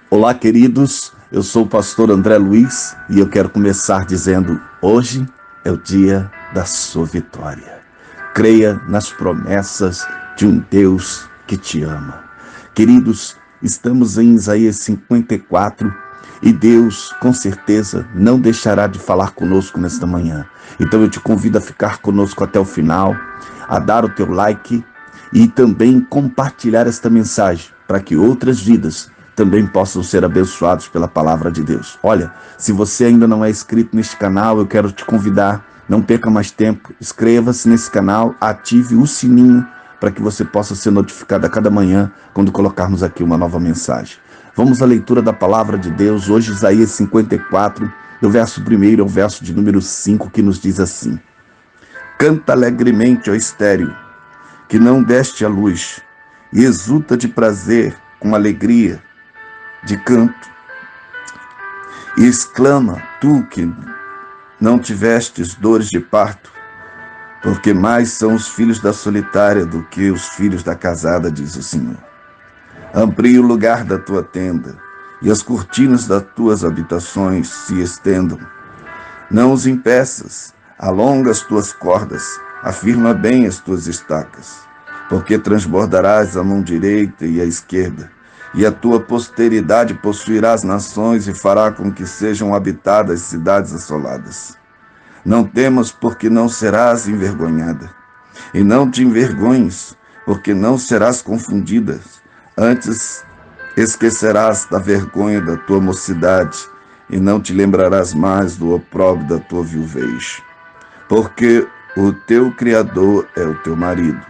Olá, queridos, eu sou o pastor André Luiz e eu quero começar dizendo: hoje é o dia da sua vitória. Creia nas promessas de um Deus que te ama. Queridos, estamos em Isaías 54 e Deus, com certeza, não deixará de falar conosco nesta manhã. Então eu te convido a ficar conosco até o final, a dar o teu like e também compartilhar esta mensagem para que outras vidas também possam ser abençoados pela palavra de Deus. Olha, se você ainda não é inscrito neste canal, eu quero te convidar, não perca mais tempo, inscreva-se nesse canal, ative o sininho para que você possa ser notificado a cada manhã quando colocarmos aqui uma nova mensagem. Vamos à leitura da palavra de Deus, hoje Isaías 54, do verso 1 ao verso de número 5, que nos diz assim: Canta alegremente, ó estéril, que não deste a luz, e exulta de prazer com alegria de canto, e exclama, tu que não tivestes dores de parto, porque mais são os filhos da solitária do que os filhos da casada, diz o Senhor. Amplie o lugar da tua tenda, e as cortinas das tuas habitações se estendam. Não os impeças, alonga as tuas cordas, afirma bem as tuas estacas, porque transbordarás a mão direita e a esquerda, e a tua posteridade possuirá as nações e fará com que sejam habitadas cidades assoladas. Não temas, porque não serás envergonhada, e não te envergonhes, porque não serás confundida. Antes esquecerás da vergonha da tua mocidade, e não te lembrarás mais do opróbrio da tua viuvez. Porque o teu Criador é o teu marido,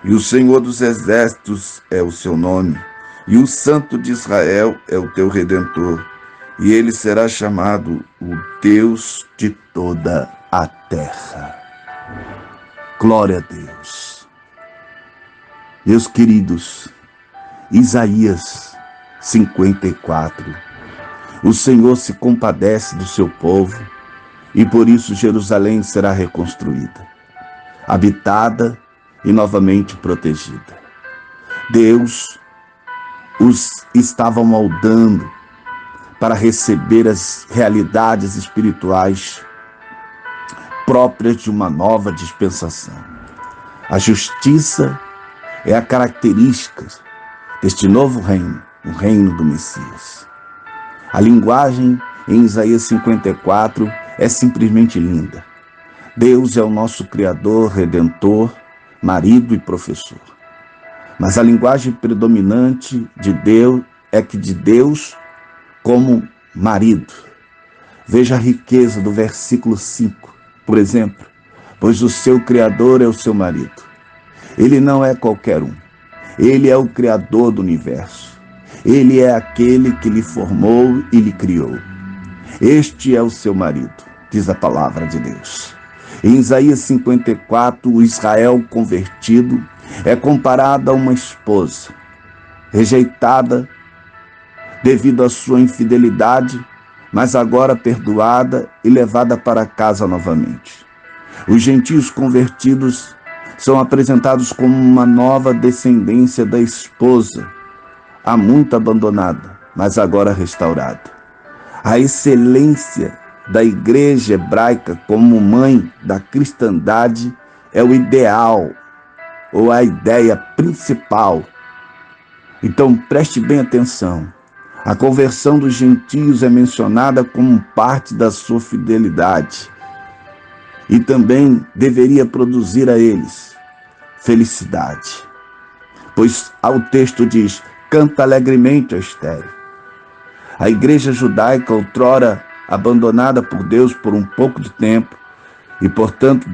e o Senhor dos Exércitos é o seu nome, e o Santo de Israel é o teu Redentor, e ele será chamado o Deus de toda a terra. Glória a Deus. Meus queridos, Isaías 54. O Senhor se compadece do seu povo, e por isso Jerusalém será reconstruída, habitada e novamente protegida. Deus os estava moldando para receber as realidades espirituais próprias de uma nova dispensação. A justiça é a característica deste novo reino, o reino do Messias. A linguagem em Isaías 54 é simplesmente linda. Deus é o nosso Criador, Redentor, marido e professor. Mas a linguagem predominante de Deus é que de Deus como marido. Veja a riqueza do versículo 5, por exemplo. Pois o seu Criador é o seu marido. Ele não é qualquer um. Ele é o Criador do universo. Ele é aquele que lhe formou e lhe criou. Este é o seu marido, diz a palavra de Deus. Em Isaías 54, o Israel convertido é comparado a uma esposa rejeitada devido à sua infidelidade, mas agora perdoada e levada para casa novamente. Os gentios convertidos são apresentados como uma nova descendência da esposa, há muito abandonada, mas agora restaurada. A excelência da igreja hebraica como mãe da cristandade é o ideal, ou a ideia principal. Então preste bem atenção. A conversão dos gentios é mencionada como parte da sua fidelidade e também deveria produzir a eles felicidade. Pois o texto diz, canta alegremente, ó estéril. A igreja judaica, outrora abandonada por Deus por um pouco de tempo e, portanto,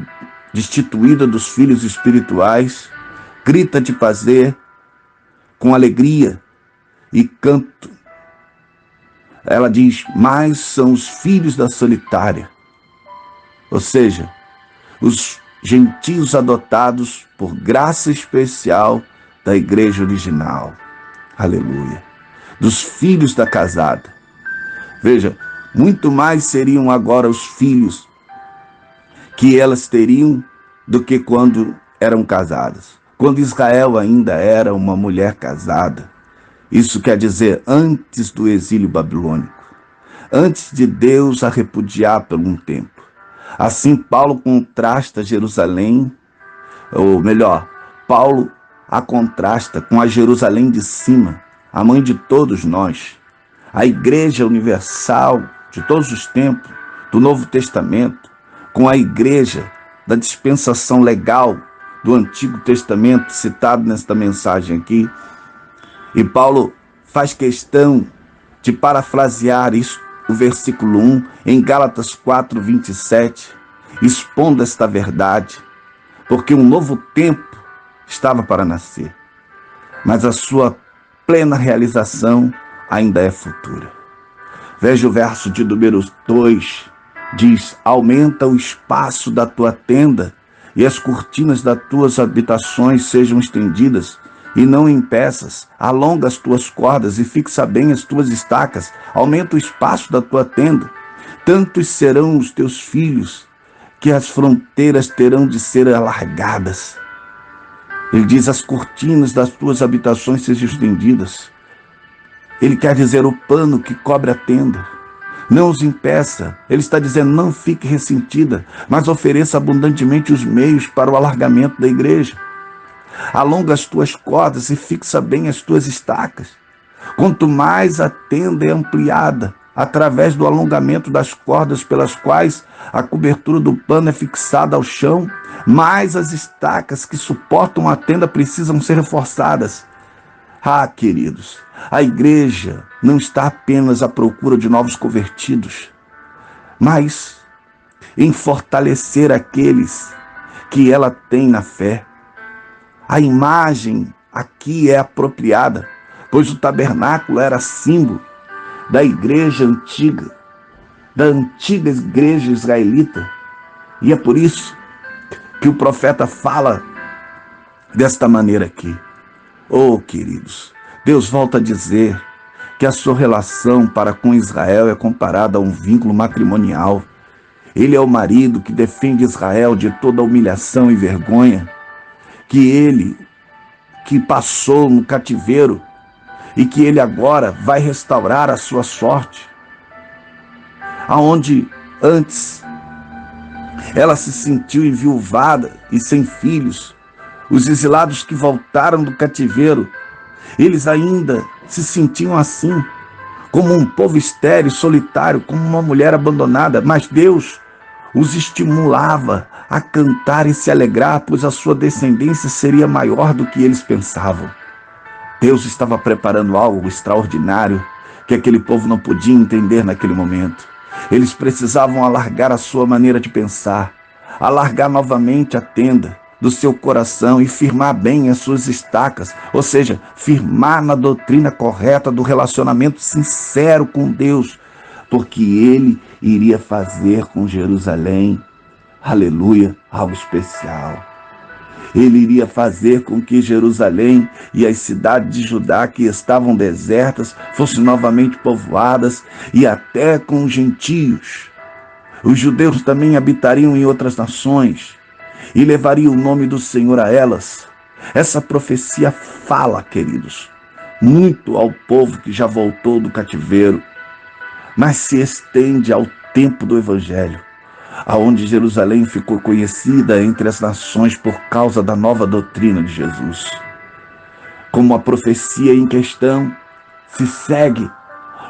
destituída dos filhos espirituais, grita de prazer, com alegria e canto. Ela diz, mais são os filhos da solitária, ou seja, os gentios adotados por graça especial da igreja original. Aleluia. Dos filhos da casada. Veja, muito mais seriam agora os filhos que elas teriam do que quando eram casadas. quando Israel ainda era uma mulher casada. Isso quer dizer antes do exílio babilônico, antes de Deus a repudiar por um tempo. Assim, Paulo contrasta Jerusalém, ou melhor, Paulo a contrasta com a Jerusalém de cima, a mãe de todos nós, a Igreja Universal de todos os tempos, do Novo Testamento, com a Igreja da dispensação legal do Antigo Testamento, citado nesta mensagem aqui. E Paulo faz questão de parafrasear isso, o versículo 1, em Gálatas 4, 27, expondo esta verdade, porque um novo tempo estava para nascer, mas a sua plena realização ainda é futura. Veja o verso de número 2, diz: aumenta o espaço da tua tenda e as cortinas das tuas habitações sejam estendidas e não em peças, alonga as tuas cordas e fixa bem as tuas estacas, aumenta o espaço da tua tenda, tantos serão os teus filhos, que as fronteiras terão de ser alargadas. Ele diz: as cortinas das tuas habitações sejam estendidas. Ele quer dizer o pano que cobre a tenda. Não os impeça. Ele está dizendo: não fique ressentida, mas ofereça abundantemente os meios para o alargamento da igreja. Alonga as tuas cordas e fixa bem as tuas estacas. Quanto mais a tenda é ampliada, através do alongamento das cordas pelas quais a cobertura do pano é fixada ao chão, mais as estacas que suportam a tenda precisam ser reforçadas. Ah, queridos, a igreja não está apenas à procura de novos convertidos, mas em fortalecer aqueles que ela tem na fé. A imagem aqui é apropriada, pois o tabernáculo era símbolo da igreja antiga, da antiga igreja israelita. E é por isso que o profeta fala desta maneira aqui. Oh, queridos, Deus volta a dizer que a sua relação para com Israel é comparada a um vínculo matrimonial. Ele é o marido que defende Israel de toda humilhação e vergonha, que ele que passou no cativeiro e que ele agora vai restaurar a sua sorte. Aonde antes ela se sentiu enviuvada e sem filhos, os exilados que voltaram do cativeiro, eles ainda se sentiam assim, como um povo estéril, solitário, como uma mulher abandonada, mas Deus os estimulava a cantar e se alegrar, pois a sua descendência seria maior do que eles pensavam. Deus estava preparando algo extraordinário que aquele povo não podia entender naquele momento. Eles precisavam alargar a sua maneira de pensar, alargar novamente a tenda do seu coração e firmar bem as suas estacas, ou seja, firmar na doutrina correta do relacionamento sincero com Deus, porque Ele iria fazer com Jerusalém, aleluia, algo especial. Ele iria fazer com que Jerusalém e as cidades de Judá que estavam desertas fossem novamente povoadas, e até com os gentios. Os judeus também habitariam em outras nações e levariam o nome do Senhor a elas. Essa profecia fala, queridos, muito ao povo que já voltou do cativeiro, mas se estende ao tempo do Evangelho, aonde Jerusalém ficou conhecida entre as nações por causa da nova doutrina de Jesus. Como a profecia em questão se segue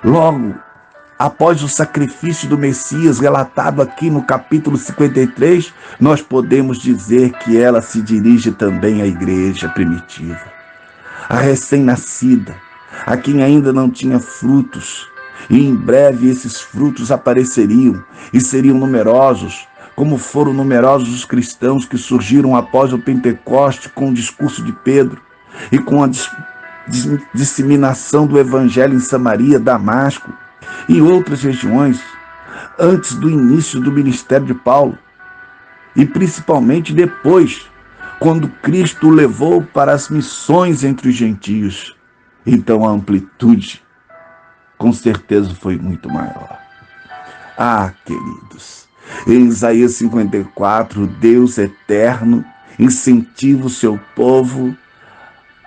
logo após o sacrifício do Messias, relatado aqui no capítulo 53, nós podemos dizer que ela se dirige também à igreja primitiva, a recém-nascida, a quem ainda não tinha frutos. E em breve esses frutos apareceriam e seriam numerosos, como foram numerosos os cristãos que surgiram após o Pentecoste com o discurso de Pedro e com a disseminação do evangelho em Samaria, Damasco e outras regiões, antes do início do ministério de Paulo, e principalmente depois, quando Cristo o levou para as missões entre os gentios. Então a amplitude com certeza foi muito maior. Ah, queridos, em Isaías 54, Deus eterno incentiva o seu povo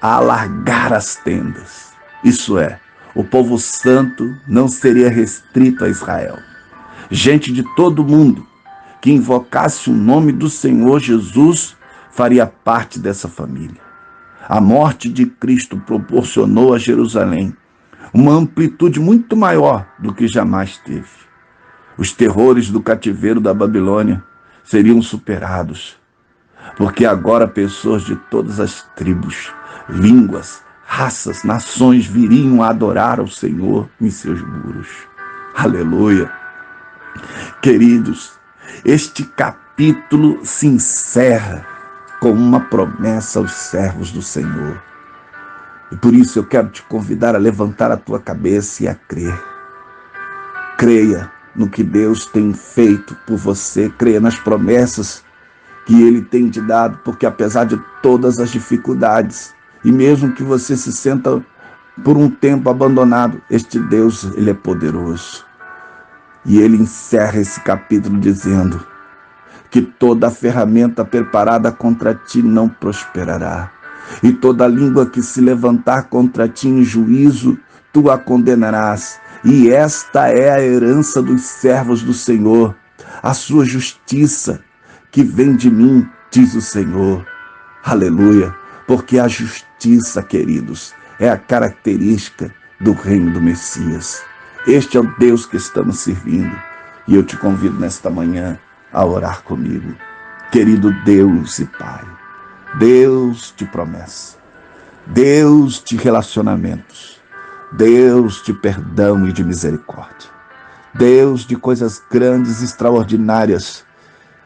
a alargar as tendas. Isso é, o povo santo não seria restrito a Israel. Gente de todo mundo que invocasse o nome do Senhor Jesus faria parte dessa família. A morte de Cristo proporcionou a Jerusalém uma amplitude muito maior do que jamais teve. Os terrores do cativeiro da Babilônia seriam superados, porque agora pessoas de todas as tribos, línguas, raças, nações viriam a adorar ao Senhor em seus muros. Aleluia! Queridos, este capítulo se encerra com uma promessa aos servos do Senhor. E por isso eu quero te convidar a levantar a tua cabeça e a crer. Creia no que Deus tem feito por você, creia nas promessas que Ele tem te dado, porque apesar de todas as dificuldades, e mesmo que você se sinta por um tempo abandonado, este Deus, Ele é poderoso. E Ele encerra esse capítulo dizendo que toda a ferramenta preparada contra ti não prosperará, e toda língua que se levantar contra ti em juízo, tu a condenarás. E esta é a herança dos servos do Senhor, a sua justiça que vem de mim, diz o Senhor. Aleluia! Porque a justiça, queridos, é a característica do reino do Messias. Este é o Deus que estamos servindo. E eu te convido nesta manhã a orar comigo. Querido Deus e Pai, Deus de promessa, Deus de relacionamentos, Deus de perdão e de misericórdia, Deus de coisas grandes e extraordinárias.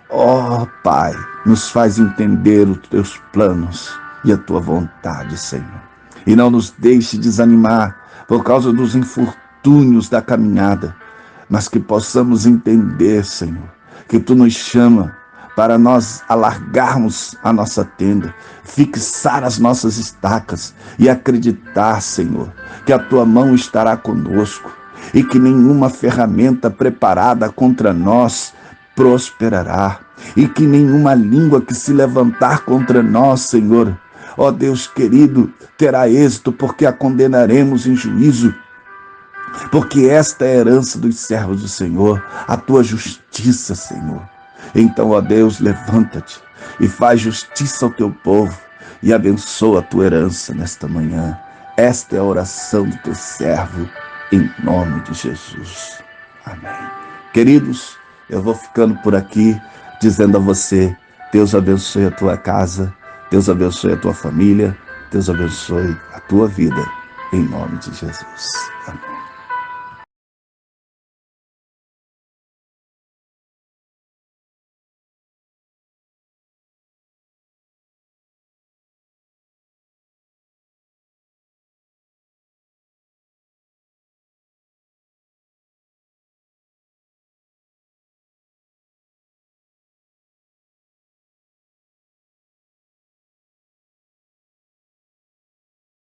Ó Pai, nos faz entender os teus planos e a tua vontade, Senhor. E não nos deixe desanimar por causa dos infortúnios da caminhada, mas que possamos entender, Senhor, que tu nos chama para nós alargarmos a nossa tenda, fixar as nossas estacas e acreditar, Senhor, que a tua mão estará conosco e que nenhuma ferramenta preparada contra nós prosperará, e que nenhuma língua que se levantar contra nós, Senhor, ó Deus querido, terá êxito, porque a condenaremos em juízo, porque esta é a herança dos servos do Senhor, a tua justiça, Senhor. Então, ó Deus, levanta-te e faz justiça ao teu povo e abençoa a tua herança nesta manhã. Esta é a oração do teu servo, em nome de Jesus. Amém. Queridos, eu vou ficando por aqui, dizendo a você, Deus abençoe a tua casa, Deus abençoe a tua família, Deus abençoe a tua vida, em nome de Jesus. Amém.